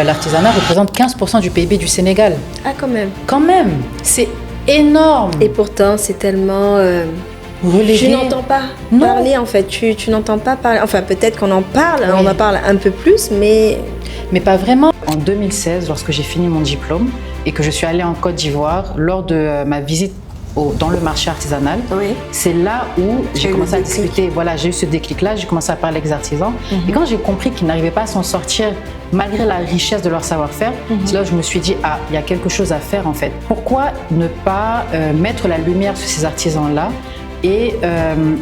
l'artisanat représente 15% du PIB du Sénégal. Ah, quand même. Quand même, c'est énorme. Et pourtant, c'est tellement... Relégué. Tu n'entends pas parler, en fait. Tu n'entends pas parler. Enfin, peut-être qu'on en parle, Oui. on en parle un peu plus, mais... Mais pas vraiment. En 2016, lorsque j'ai fini mon diplôme et que je suis allée en Côte d'Ivoire, lors de ma visite dans le marché artisanal, Oui. c'est là où j'ai eu commencé le à déclic. discuter. Voilà, j'ai eu ce déclic-là, j'ai commencé à parler avec les artisans. Et quand j'ai compris qu'ils n'arrivaient pas à s'en sortir malgré la richesse de leur savoir-faire, c'est là où je me suis dit, ah, il y a quelque chose à faire en fait. Pourquoi ne pas mettre la lumière sur ces artisans-là et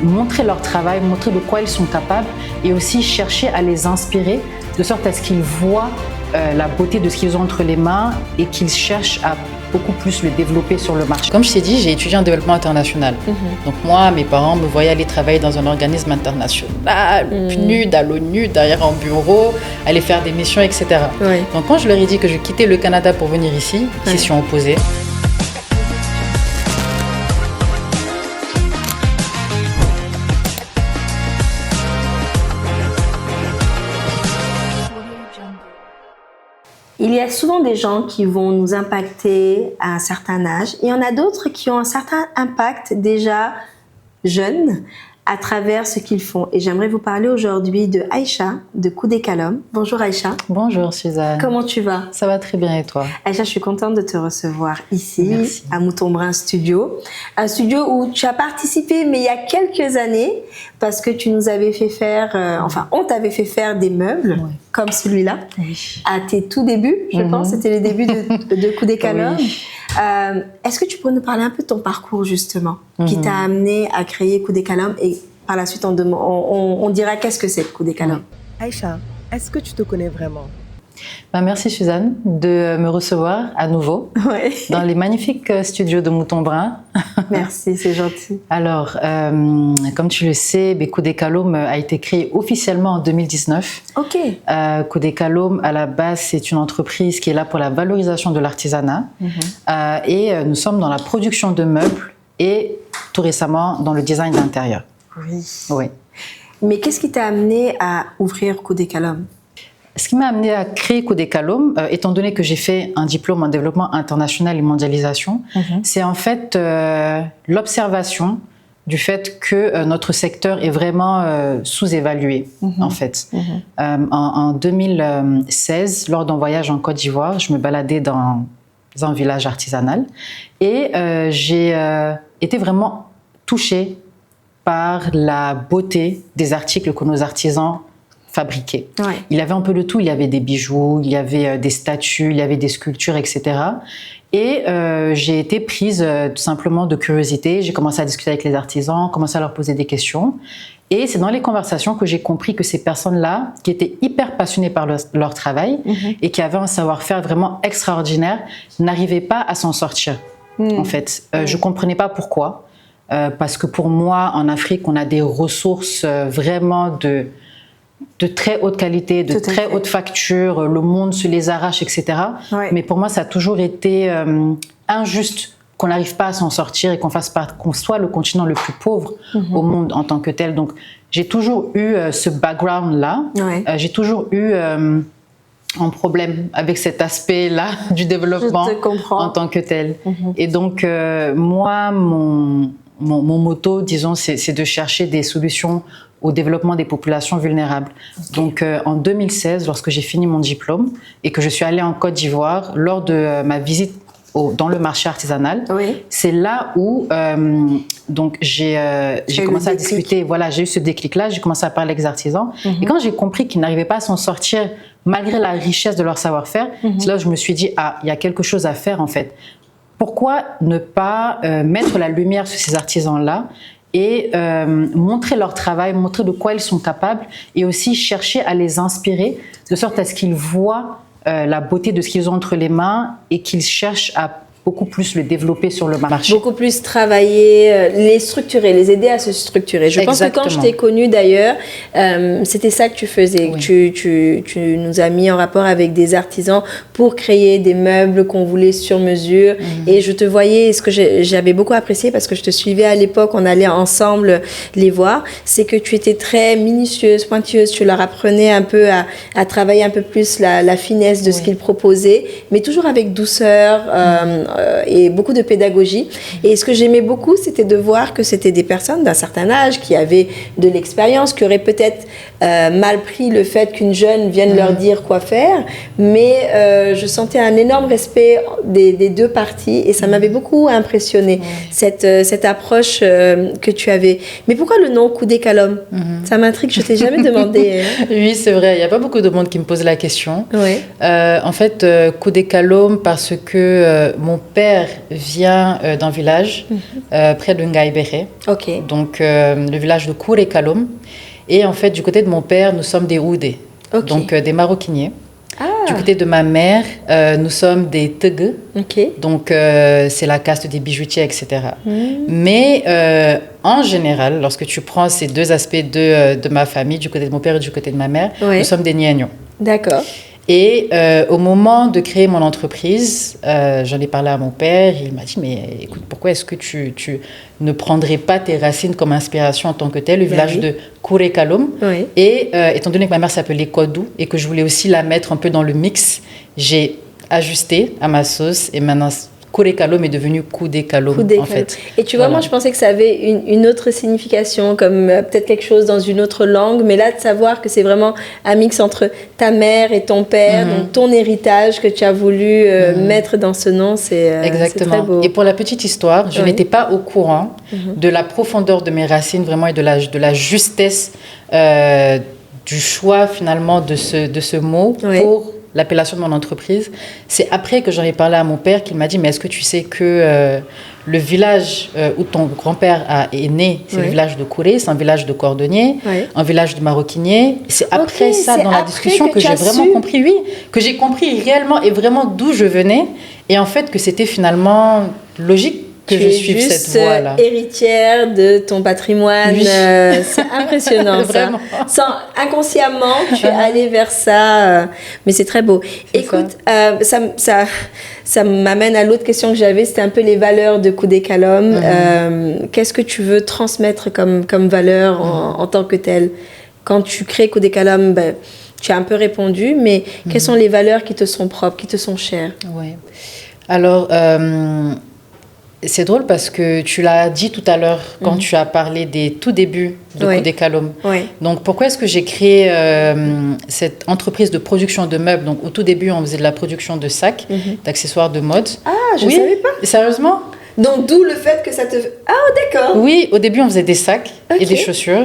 montrer leur travail, montrer de quoi ils sont capables et aussi chercher à les inspirer de sorte à ce qu'ils voient la beauté de ce qu'ils ont entre les mains et qu'ils cherchent à beaucoup plus le développer sur le marché. Comme je t'ai dit, j'ai étudié en développement international. Donc moi, mes parents me voyaient aller travailler dans un organisme international, PNUD, à l'ONU, derrière un bureau, aller faire des missions, etc. Oui. Donc quand je leur ai dit que je quittais le Canada pour venir ici, ils s'y sont opposés. Il y a souvent des gens qui vont nous impacter à un certain âge. Il y en a d'autres qui ont un certain impact déjà jeunes à travers ce qu'ils font. Et j'aimerais vous parler aujourd'hui de Aïcha, de Coup des Calom. Bonjour Aïcha. Bonjour Suzanne. Comment tu vas? Ça va très bien et toi? Aïcha, je suis contente de te recevoir ici, Merci. à Mouton Brun Studio. Un studio où tu as participé, mais il y a quelques années, parce que tu nous avais fait faire, on t'avait fait faire des meubles, comme celui-là, à tes tout débuts, je pense. C'était les débuts de Coup des Calom. Oui. Est-ce que tu pourrais nous parler un peu de ton parcours, justement, qui t'a amené à créer Coup des Calom, et par la suite, on dira qu'est-ce que c'est Coup des Calom. Aïcha, est-ce que tu te connais vraiment? Merci Suzanne de me recevoir à nouveau dans les magnifiques studios de Mouton Brun. Merci, c'est gentil. Alors, comme tu le sais, Coup des Calom a été créé officiellement en 2019. Ok. Coup des Calom, à la base, c'est une entreprise qui est là pour la valorisation de l'artisanat. Et nous sommes dans la production de meubles et tout récemment dans le design d'intérieur. Oui. Mais qu'est-ce qui t'a amené à ouvrir Coup des Calom? Ce qui m'a amené à créer Coup des Calom, étant donné que j'ai fait un diplôme en développement international et mondialisation, c'est en fait l'observation du fait que notre secteur est vraiment sous-évalué, en fait. En 2016, lors d'un voyage en Côte d'Ivoire, je me baladais dans un village artisanal et j'ai été vraiment touchée par la beauté des articles que nos artisans fabriquaient. Il y avait un peu de tout, il y avait des bijoux, il y avait des statues, il y avait des sculptures, etc. Et j'ai été prise tout simplement de curiosité, j'ai commencé à discuter avec les artisans, commencé à leur poser des questions. Et c'est dans les conversations que j'ai compris que ces personnes-là, qui étaient hyper passionnées par leur travail et qui avaient un savoir-faire vraiment extraordinaire, n'arrivaient pas à s'en sortir, en fait. Je ne comprenais pas pourquoi. Parce que pour moi, en Afrique, on a des ressources vraiment de très haute qualité, de très haute facture, le monde se les arrache, etc. Mais pour moi, ça a toujours été injuste qu'on n'arrive pas à s'en sortir et qu'on soit le continent le plus pauvre au monde en tant que tel. Donc, j'ai toujours eu ce background-là. J'ai toujours eu un problème avec cet aspect-là du développement en tant que tel. Et donc, moi, mon motto, disons, c'est de chercher des solutions au développement des populations vulnérables. Donc, en 2016, lorsque j'ai fini mon diplôme et que je suis allée en Côte d'Ivoire, lors de ma visite dans le marché artisanal, c'est là où donc j'ai commencé à discuter. Voilà, j'ai eu ce déclic-là, j'ai commencé à parler avec les artisans. Et quand j'ai compris qu'ils n'arrivaient pas à s'en sortir malgré la richesse de leur savoir-faire, c'est là où je me suis dit, ah, il y a quelque chose à faire en fait. Pourquoi ne pas mettre la lumière sur ces artisans-là et montrer leur travail, montrer de quoi ils sont capables et aussi chercher à les inspirer de sorte à ce qu'ils voient la beauté de ce qu'ils ont entre les mains et qu'ils cherchent à beaucoup plus le développer sur le marché. Beaucoup plus travailler, les structurer, les aider à se structurer. Je pense que quand je t'ai connue d'ailleurs, c'était ça que tu faisais. Oui. Tu nous as mis en rapport avec des artisans pour créer des meubles qu'on voulait sur mesure. Et je te voyais, ce que j'avais beaucoup apprécié parce que je te suivais à l'époque, on allait ensemble les voir, c'est que tu étais très minutieuse, pointilleuse. Tu leur apprenais un peu à travailler un peu plus la finesse de ce qu'ils proposaient, mais toujours avec douceur et beaucoup de pédagogie. Et ce que j'aimais beaucoup, c'était de voir que c'était des personnes d'un certain âge qui avaient de l'expérience, qui auraient peut-être mal pris le fait qu'une jeune vienne leur dire quoi faire, mais je sentais un énorme respect des deux parties et ça m'avait beaucoup impressionné, cette approche que tu avais. Mais pourquoi le nom Coudé Kalom? Ça m'intrigue, je ne t'ai jamais demandé. Oui, c'est vrai, il n'y a pas beaucoup de monde qui me pose la question. Ouais. En fait, Coudé Kalom, parce que mon père vient d'un village près de Ngaïbéré, donc le village de Kouré Kalom. Et en fait, du côté de mon père, nous sommes des Oudés, donc des maroquiniers. Du côté de ma mère, nous sommes des Tegue, donc c'est la caste des bijoutiers, etc. Mais en général, lorsque tu prends ces deux aspects de ma famille, du côté de mon père et du côté de ma mère, nous sommes des Niagnons. D'accord. Et au moment de créer mon entreprise, j'en ai parlé à mon père. Il m'a dit, mais écoute, pourquoi est-ce que tu ne prendrais pas tes racines comme inspiration en tant que tel, le village de Kouré Kalom. Et étant donné que ma mère s'appelait Kodou et que je voulais aussi la mettre un peu dans le mix, j'ai ajusté à ma sauce et maintenant Kouré Kalom est devenu Coudé Kalom en fait. Et tu vois, moi je pensais que ça avait une autre signification, comme peut-être quelque chose dans une autre langue, mais là de savoir que c'est vraiment un mix entre ta mère et ton père, donc ton héritage que tu as voulu mettre dans ce nom, c'est très beau. Et pour la petite histoire, je n'étais pas au courant de la profondeur de mes racines vraiment et de la justesse du choix finalement de ce mot pour l'appellation de mon entreprise. C'est après que j'en ai parlé à mon père qu'il m'a dit, mais est-ce que tu sais que le village où ton grand-père est né, c'est le village de Kouré, c'est un village de cordonniers, un village de maroquiniers. C'est après ça, dans la discussion, que j'ai vraiment compris, que j'ai compris réellement et vraiment d'où je venais. Et en fait, que c'était finalement logique que je suive cette voie-là. Héritière de ton patrimoine, c'est impressionnant ça. Inconsciemment, tu es allée vers ça, mais c'est très beau. Écoute, ça m'amène à l'autre question que j'avais, c'était un peu les valeurs de Coudé Kalom. Qu'est-ce que tu veux transmettre comme valeur en tant que telle? Quand tu crées Coudé Kalom, tu as un peu répondu, mais quelles sont les valeurs qui te sont propres, qui te sont chères? Alors, c'est drôle parce que tu l'as dit tout à l'heure quand tu as parlé des tout débuts de Coudé Kalom. Donc, pourquoi est-ce que j'ai créé cette entreprise de production de meubles? Donc, au tout début, on faisait de la production de sacs, d'accessoires de mode. Ah, je ne savais pas. Sérieusement? Donc, d'où le fait que ça te... Ah, d'accord. Oui, au début, on faisait des sacs et des chaussures.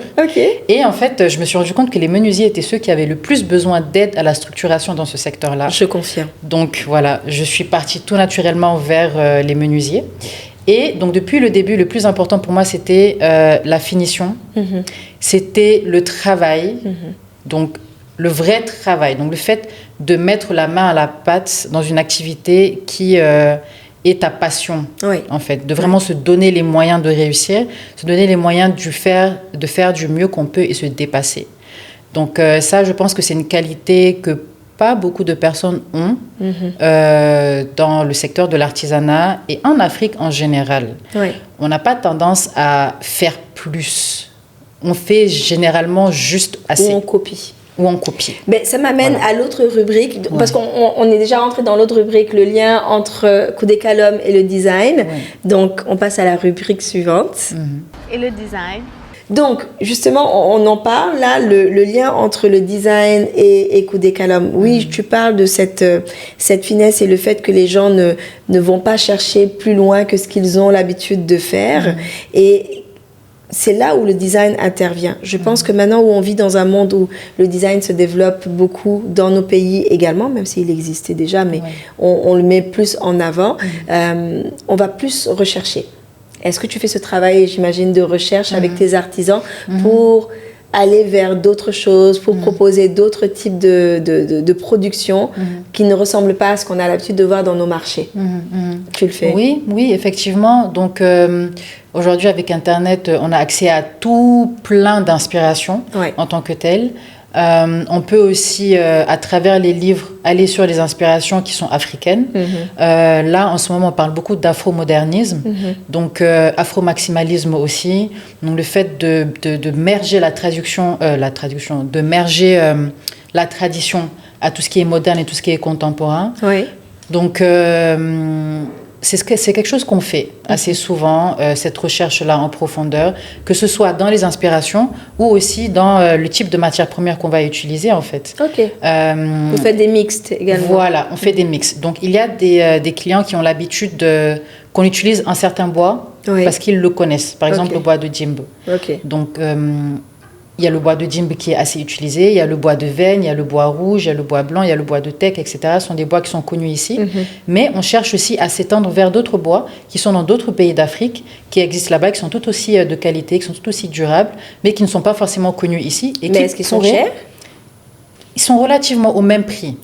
Et en fait, je me suis rendu compte que les menuisiers étaient ceux qui avaient le plus besoin d'aide à la structuration dans ce secteur-là. Je confirme. Donc, voilà, je suis partie tout naturellement vers les menuisiers. Et donc, depuis le début, le plus important pour moi, c'était la finition. C'était le travail. Donc, le vrai travail. Donc, le fait de mettre la main à la pâte dans une activité qui... et ta passion, en fait, de vraiment se donner les moyens de réussir, se donner les moyens de faire du mieux qu'on peut et se dépasser. Donc ça, je pense que c'est une qualité que pas beaucoup de personnes ont dans le secteur de l'artisanat et en Afrique en général. On n'a pas tendance à faire plus. On fait généralement juste assez. Ou on copie. Ou en copie. Mais ça m'amène à l'autre rubrique, parce qu'on est déjà rentré dans l'autre rubrique, le lien entre Coudé Kalom et le design. Donc, on passe à la rubrique suivante. Et le design? Donc, justement, on en parle là, le lien entre le design et Coudé Kalom. Oui, tu parles de cette finesse et le fait que les gens ne vont pas chercher plus loin que ce qu'ils ont l'habitude de faire. Et c'est là où le design intervient. Je pense que maintenant où on vit dans un monde où le design se développe beaucoup dans nos pays également, même s'il existait déjà, mais on le met plus en avant, on va plus rechercher. Est-ce que tu fais ce travail, j'imagine, de recherche avec tes artisans pour aller vers d'autres choses, pour proposer d'autres types de production qui ne ressemblent pas à ce qu'on a l'habitude de voir dans nos marchés. Tu le fais? Oui, oui, effectivement. Donc, aujourd'hui, avec Internet, on a accès à tout plein d'inspirations en tant que tel. On peut aussi, à travers les livres, aller sur les inspirations qui sont africaines. Là, en ce moment, on parle beaucoup d'afro-modernisme, donc afro-maximalisme aussi. Donc, le fait de merger de merger la tradition à tout ce qui est moderne et tout ce qui est contemporain. Oui. Donc, c'est quelque chose qu'on fait assez souvent, cette recherche-là en profondeur, que ce soit dans les inspirations ou aussi dans le type de matière première qu'on va utiliser, en fait. OK. Vous faites des mixtes également. Voilà, on fait des mix. Donc, il y a des clients qui ont l'habitude qu'on utilise un certain bois parce qu'ils le connaissent. Par exemple, le bois de Djimbe. Donc, il y a le bois de Djimbe qui est assez utilisé, il y a le bois de Veigne, il y a le bois rouge, il y a le bois blanc, il y a le bois de teck, etc. Ce sont des bois qui sont connus ici. Mais on cherche aussi à s'étendre vers d'autres bois qui sont dans d'autres pays d'Afrique, qui existent là-bas, qui sont tout aussi de qualité, qui sont tout aussi durables, mais qui ne sont pas forcément connus ici. Mais est-ce qu'ils sont chers? Ils sont relativement au même prix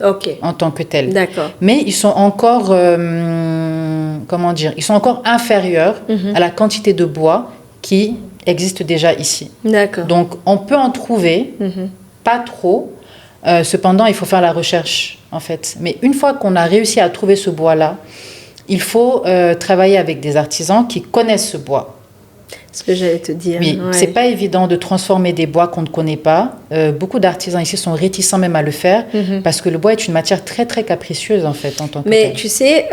en tant que tels. D'accord. Mais ils sont encore, ils sont encore inférieurs à la quantité de bois qui existe déjà ici. D'accord. Donc, on peut en trouver, pas trop. Cependant, il faut faire la recherche, en fait. Mais une fois qu'on a réussi à trouver ce bois-là, il faut travailler avec des artisans qui connaissent ce bois. Ce que j'allais te dire. Oui, c'est pas évident de transformer des bois qu'on ne connaît pas. Beaucoup d'artisans ici sont réticents même à le faire parce que le bois est une matière très, très capricieuse, en fait, en tant que Mais tel. tu sais,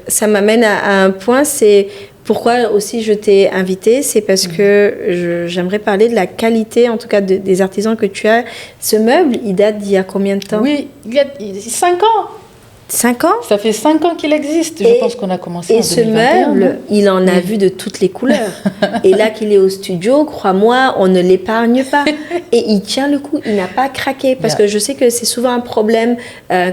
ça m'amène à un point, c'est pourquoi aussi je t'ai invité, c'est parce que j'aimerais parler de la qualité, en tout cas des artisans que tu as. Ce meuble, il date d'il y a combien de temps? Oui, il y a 5 ans. 5 ans? Ça fait 5 ans qu'il existe. Je pense qu'on a commencé en 2021. Et ce meuble, il en a vu de toutes les couleurs. Et là qu'il est au studio, crois-moi, on ne l'épargne pas. Et il tient le coup, il n'a pas craqué. Parce que je sais que c'est souvent un problème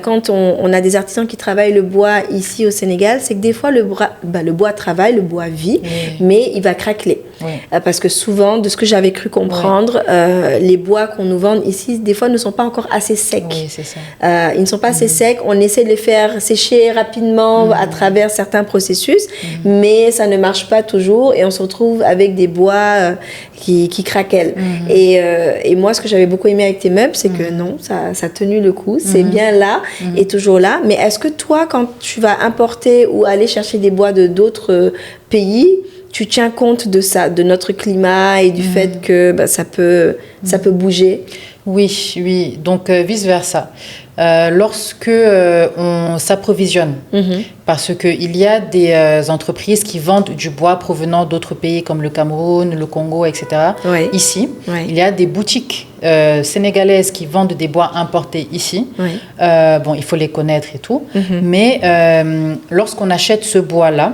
quand on a des artisans qui travaillent le bois ici au Sénégal, c'est que des fois le bois travaille, le bois vit, mais il va craqueler. Parce que souvent, de ce que j'avais cru comprendre, les bois qu'on nous vend ici, des fois, ne sont pas encore assez secs. Oui, c'est ça. Ils ne sont pas assez secs. On essaie de les faire sécher rapidement à travers certains processus, mais ça ne marche pas toujours et on se retrouve avec des bois qui craquellent. Et moi, ce que j'avais beaucoup aimé avec tes meubles, c'est que non, ça a tenu le coup. C'est bien là et toujours là. Mais est-ce que toi, quand tu vas importer ou aller chercher des bois de d'autres pays, tu tiens compte de ça, de notre climat et du fait que ça peut bouger? Oui, oui. Donc, vice-versa. Lorsque on s'approvisionne, parce qu'il y a des entreprises qui vendent du bois provenant d'autres pays comme le Cameroun, le Congo, etc. Ici, il y a des boutiques sénégalaises qui vendent des bois importés ici. Bon, il faut les connaître et tout. Mais lorsqu'on achète ce bois-là,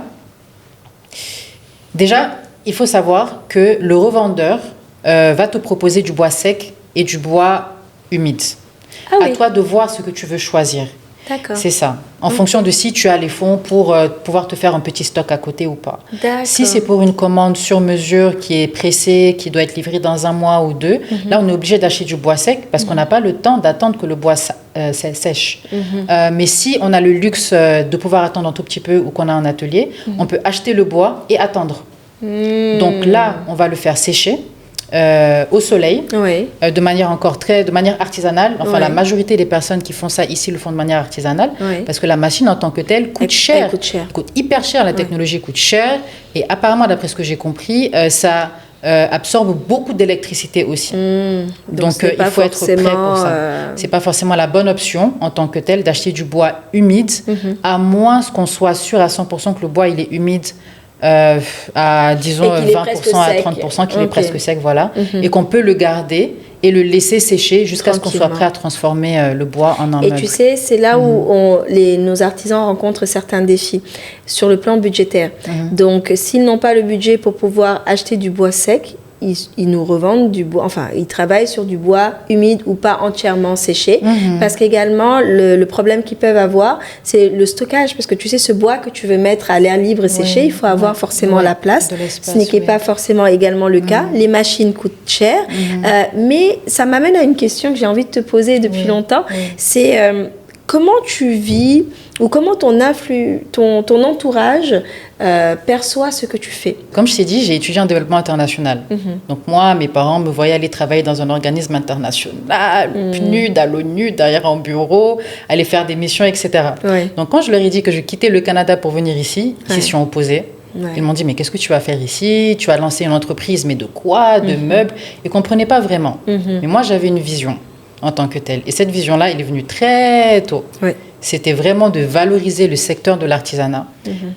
déjà, il faut savoir que le revendeur va te proposer du bois sec et du bois humide. À toi de voir ce que tu veux choisir. D'accord. C'est ça. En fonction de si tu as les fonds pour pouvoir te faire un petit stock à côté ou pas. Si c'est pour une commande sur mesure qui est pressée, qui doit être livrée dans 1 mois ou 2, là, on est obligé d'acheter du bois sec parce qu'on n'a pas le temps d'attendre que le bois sèche. Mais si on a le luxe de pouvoir attendre un tout petit peu ou qu'on a un atelier, on peut acheter le bois et attendre. Donc là, on va le faire sécher. Au soleil, de manière artisanale. Enfin, la majorité des personnes qui font ça ici le font de manière artisanale, parce que la machine en tant que telle coûte cher. Coûte hyper cher, la technologie coûte cher. Et apparemment, d'après ce que j'ai compris, ça absorbe beaucoup d'électricité aussi. Donc il faut être prêt pour ça. C'est pas forcément la bonne option en tant que telle d'acheter du bois humide, à moins qu'on soit sûr à 100% que le bois il est humide. À disons 20% à 30%, qu'il est presque sec, voilà, et qu'on peut le garder et le laisser sécher jusqu'à ce qu'on soit prêt à transformer le bois en un meuble. Et tu sais, c'est là où nos artisans rencontrent certains défis sur le plan budgétaire. Donc, s'ils n'ont pas le budget pour pouvoir acheter du bois sec, ils nous revendent du bois, enfin, ils travaillent sur du bois humide ou pas entièrement séché. Parce qu'également, le problème qu'ils peuvent avoir, c'est le stockage. Parce que tu sais, ce bois que tu veux mettre à l'air libre et séché, il faut avoir forcément la place. Ce n'est pas forcément également le cas. Les machines coûtent cher. Mais ça m'amène à une question que j'ai envie de te poser depuis longtemps. C'est comment tu vis ou comment ton entourage perçoit ce que tu fais? Comme je t'ai dit, j'ai étudié en développement international. Donc moi, mes parents me voyaient aller travailler dans un organisme international, PNUD, à l'ONU, derrière un bureau, aller faire des missions, etc. Donc quand je leur ai dit que je quittais le Canada pour venir ici, ils s'y sont opposés. Ils m'ont dit, mais qu'est-ce que tu vas faire ici? Tu vas lancer une entreprise, mais de quoi? De meubles? Ils ne comprenaient pas vraiment. Mais moi, j'avais une vision en tant que telle. Et cette vision-là, elle est venue très tôt. C'était vraiment de valoriser le secteur de l'artisanat.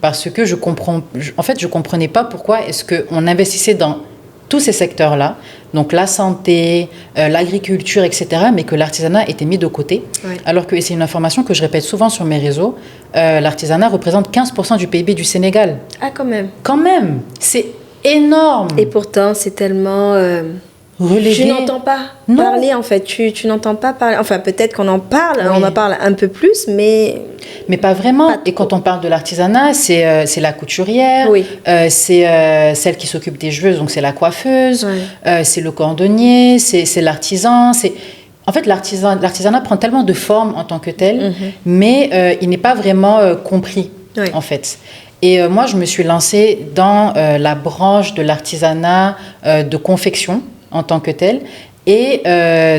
Parce que je comprenais pas pourquoi est-ce qu'on investissait dans tous ces secteurs-là, donc la santé, l'agriculture, etc., mais que l'artisanat était mis de côté. Alors que, et c'est une information que je répète souvent sur mes réseaux, l'artisanat représente 15% du PIB du Sénégal. Ah, quand même. Quand même, c'est énorme. Et pourtant, c'est tellement... relégué. Tu n'entends pas parler, en fait. Tu n'entends pas parler. Enfin, peut-être qu'on en parle, on en parle un peu plus, mais... Mais pas vraiment. Et quand on parle de l'artisanat, c'est la couturière, c'est celle qui s'occupe des cheveux, donc c'est la coiffeuse, c'est le cordonnier, c'est l'artisan, En fait, l'artisanat prend tellement de formes en tant que tel, mais il n'est pas vraiment compris, en fait. Et moi, je me suis lancée dans la branche de l'artisanat de confection en tant que tel. Et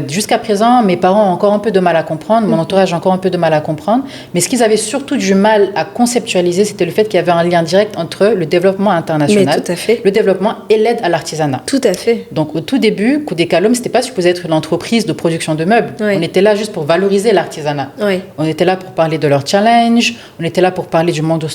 jusqu'à présent, mes parents ont encore un peu de mal à comprendre, mon entourage a encore un peu de mal à comprendre. Mais ce qu'ils avaient surtout du mal à conceptualiser, c'était le fait qu'il y avait un lien direct entre le développement international, le développement et l'aide à l'artisanat. Tout à fait. Donc au tout début, Koudekalom, ce n'était pas supposé être une entreprise de production de meubles. On était là juste pour valoriser l'artisanat. On était là pour parler de leurs challenges, on était là pour parler du manque de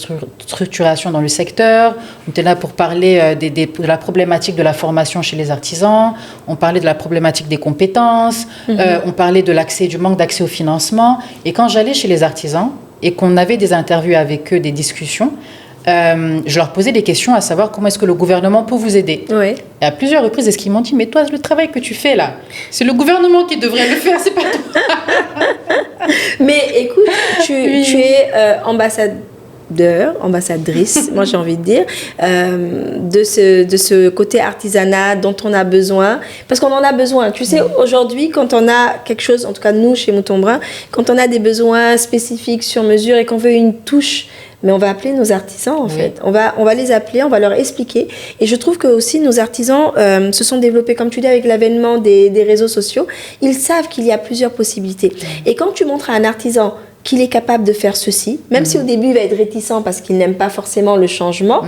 structuration dans le secteur, on était là pour parler de la problématique de la formation chez les artisans, on parlait de la problématique des compétences, on parlait du manque d'accès au financement. Et quand j'allais chez les artisans et qu'on avait des interviews avec eux, des discussions, je leur posais des questions à savoir comment est-ce que le gouvernement peut vous aider. Et à plusieurs reprises, est-ce qu'ils m'ont dit, mais toi, le travail que tu fais là, c'est le gouvernement qui devrait le faire, c'est pas toi. Mais écoute, tu es ambassadrice, moi j'ai envie de dire, de ce côté artisanat dont on a besoin, parce qu'on en a besoin. Tu sais, aujourd'hui, quand on a quelque chose, en tout cas nous chez Mouton Brun, quand on a des besoins spécifiques sur mesure et qu'on veut une touche, mais on va appeler nos artisans en fait. On va les appeler, on va leur expliquer. Et je trouve que aussi nos artisans se sont développés, comme tu dis, avec l'avènement des réseaux sociaux. Ils savent qu'il y a plusieurs possibilités. Et quand tu montres à un artisan qu'il est capable de faire ceci, même si au début il va être réticent parce qu'il n'aime pas forcément le changement,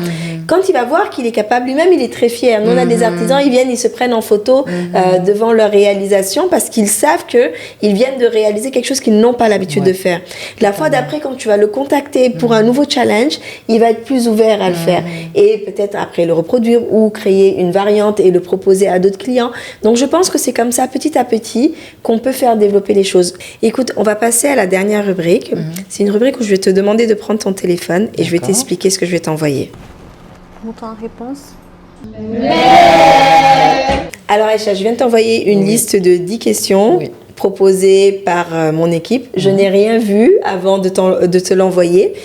quand il va voir qu'il est capable, lui-même il est très fier. Nous on a des artisans, ils viennent, ils se prennent en photo devant leur réalisation parce qu'ils savent qu'ils viennent de réaliser quelque chose qu'ils n'ont pas l'habitude de faire. La fois d'après, quand tu vas le contacter pour un nouveau challenge, il va être plus ouvert à le faire et peut-être après le reproduire ou créer une variante et le proposer à d'autres clients. Donc je pense que c'est comme ça, petit à petit, qu'on peut faire développer les choses. Écoute, on va passer à la dernière rubrique. C'est une rubrique où je vais te demander de prendre ton téléphone et je vais t'expliquer ce que je vais t'envoyer. Montant en réponse. Alors Aïcha, je viens de t'envoyer une liste de 10 questions proposées par mon équipe. Je n'ai rien vu avant de te l'envoyer.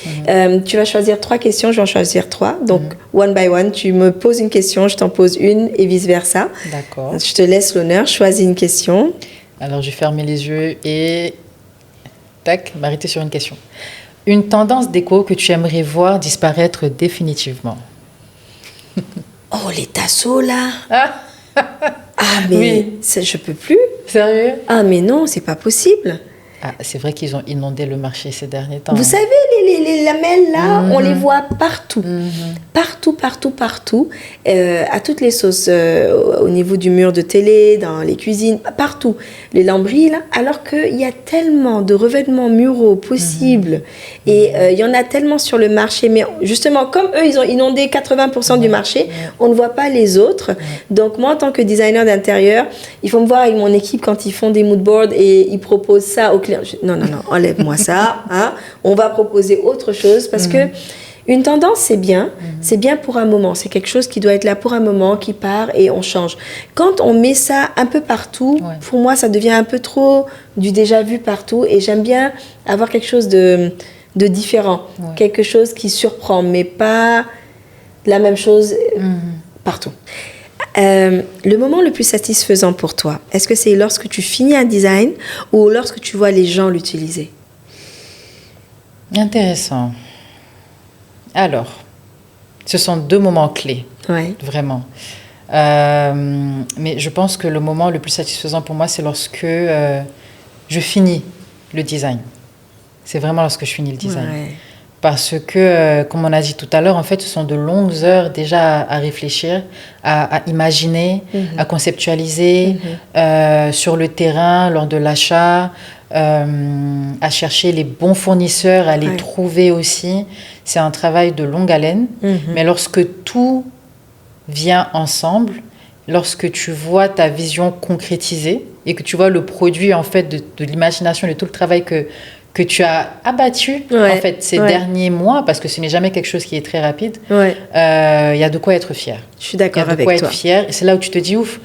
Tu vas choisir 3 questions, je vais en choisir 3. Donc, one by one, tu me poses une question, je t'en pose une et vice-versa. D'accord. Je te laisse l'honneur, choisis une question. Alors, je vais fermer les yeux et... Tac, m'arrêter sur une question. Une tendance déco que tu aimerais voir disparaître définitivement? Oh, les tasseaux, là. Mais je peux plus. Sérieux? Ah, mais non, c'est pas possible. Ah, c'est vrai qu'ils ont inondé le marché ces derniers temps. Vous savez, les lamelles, là, on les voit partout. Partout. À toutes les sauces. Au niveau du mur de télé, dans les cuisines, partout. Les lambris, là. Alors qu'il y a tellement de revêtements muraux possibles. Et il y en a tellement sur le marché. Mais justement, comme eux, ils ont inondé 80% du marché, on ne voit pas les autres. Donc, moi, en tant que designer d'intérieur, il faut me voir avec mon équipe quand ils font des moodboards et ils proposent ça aux clients. Non, enlève-moi ça. On va proposer autre chose parce que Une tendance, c'est bien. C'est bien pour un moment. C'est quelque chose qui doit être là pour un moment, qui part et on change. Quand on met ça un peu partout, pour moi, ça devient un peu trop du déjà vu partout. Et j'aime bien avoir quelque chose de différent. Quelque chose qui surprend, mais pas la même chose partout. Le moment le plus satisfaisant pour toi, est-ce que c'est lorsque tu finis un design ou lorsque tu vois les gens l'utiliser? Intéressant. Alors, ce sont deux moments clés, vraiment. Mais je pense que le moment le plus satisfaisant pour moi, c'est lorsque je finis le design. C'est vraiment lorsque je finis le design. Parce que, comme on a dit tout à l'heure, en fait, ce sont de longues heures déjà à réfléchir, à imaginer, à conceptualiser sur le terrain, lors de l'achat, à chercher les bons fournisseurs, à les trouver aussi. C'est un travail de longue haleine. Mais lorsque tout vient ensemble, lorsque tu vois ta vision concrétisée et que tu vois le produit en fait de l'imagination, de tout le travail que tu as abattu en fait ces derniers mois, parce que ce n'est jamais quelque chose qui est très rapide, y a de quoi être fier. Je suis d'accord avec toi. Il y a de quoi être fier. Et c'est là où tu te dis, ouf,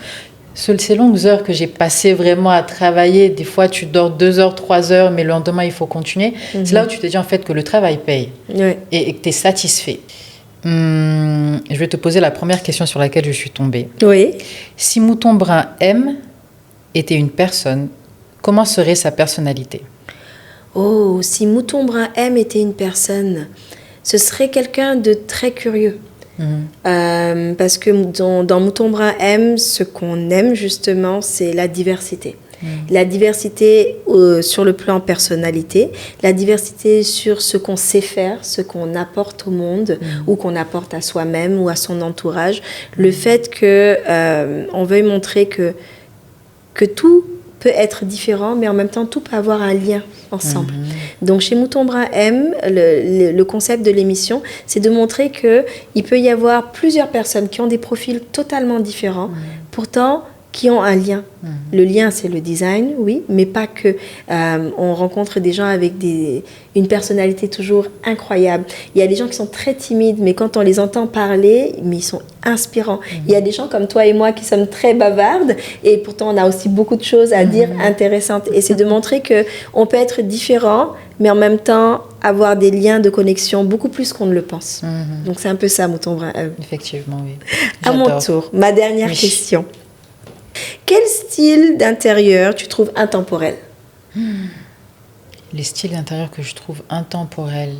ces longues heures que j'ai passées vraiment à travailler, des fois tu dors 2 heures, 3 heures, mais le lendemain il faut continuer. C'est là où tu te dis en fait que le travail paye et que tu es satisfait. Je vais te poser la première question sur laquelle je suis tombée. Si Mouton Brun M était une personne, comment serait sa personnalité? Oh, si Mouton Brun M était une personne, ce serait quelqu'un de très curieux. Parce que dans Mouton Brun M, ce qu'on aime justement, c'est la diversité. La diversité sur le plan personnalité, la diversité sur ce qu'on sait faire, ce qu'on apporte au monde ou qu'on apporte à soi-même ou à son entourage. Le fait qu'on veuille montrer que tout peut être différent, mais en même temps, tout peut avoir un lien ensemble. Donc, chez Mouton Brun M, le concept de l'émission, c'est de montrer qu'il peut y avoir plusieurs personnes qui ont des profils totalement différents, pourtant qui ont un lien. Le lien, c'est le design, oui, mais pas que. On rencontre des gens avec une personnalité toujours incroyable. Il y a des gens qui sont très timides, mais quand on les entend parler, mais ils sont inspirants. Il y a des gens comme toi et moi qui sommes très bavardes, et pourtant on a aussi beaucoup de choses à dire intéressantes. Et c'est de montrer qu'on peut être différent, mais en même temps avoir des liens de connexion beaucoup plus qu'on ne le pense. Donc c'est un peu ça, Mouton Brun. Effectivement, oui. À mon tour, ma dernière question. Quel style d'intérieur tu trouves intemporel? Les styles d'intérieur que je trouve intemporels,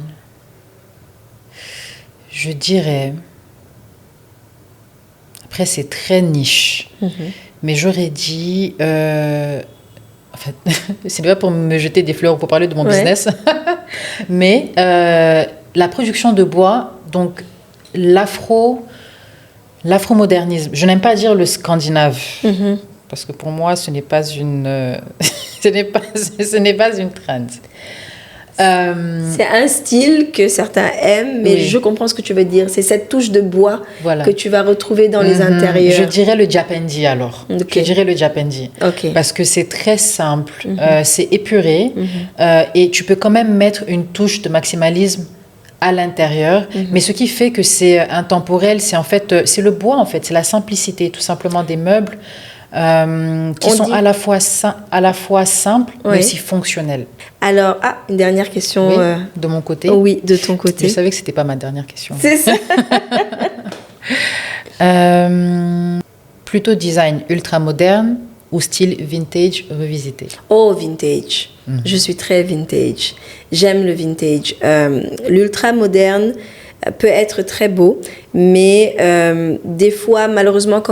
je dirais... Après, c'est très niche. Mais j'aurais dit... En fait, c'est pas pour me jeter des fleurs ou pour parler de mon business. Mais la production de bois, donc l'afro-modernisme. Je n'aime pas dire le scandinave, parce que pour moi, ce n'est pas une, ce n'est pas une trend. C'est un style que certains aiment, mais je comprends ce que tu veux dire. C'est cette touche de bois que tu vas retrouver dans les intérieurs. Je dirais le Japendi alors. Je dirais le Japendi. Parce que c'est très simple, c'est épuré, et tu peux quand même mettre une touche de maximalisme à l'intérieur, mais ce qui fait que c'est intemporel, c'est en fait, c'est le bois en fait, c'est la simplicité tout simplement des meubles qui sont à la fois simples, mais aussi fonctionnels. Alors, une dernière question. De mon côté. Oui, de ton côté. Je savais que c'était pas ma dernière question. C'est ça. Plutôt design ultra moderne ou style vintage revisité? Oh, vintage. Je suis très vintage. J'aime le vintage. L'ultra moderne peut être très beau, mais des fois, malheureusement,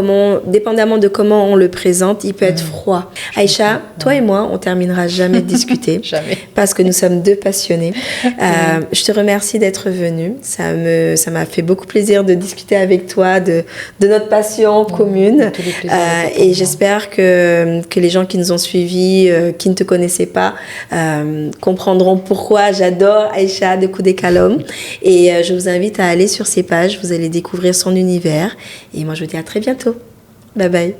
dépendamment de comment on le présente, il peut être froid. Aïcha, toi et moi, on terminera jamais de discuter. Jamais. Parce que nous sommes deux passionnés. Je te remercie d'être venue. Ça m'a fait beaucoup plaisir de discuter avec toi de notre passion commune. Et j'espère que les gens qui nous ont suivis, qui ne te connaissaient pas, comprendront pourquoi j'adore Aïcha de Coudé Kalom. Et je vous invite à aller sur ses pages. Vous allez découvrir son univers. Et moi, je vous dis à très bientôt. Bye bye.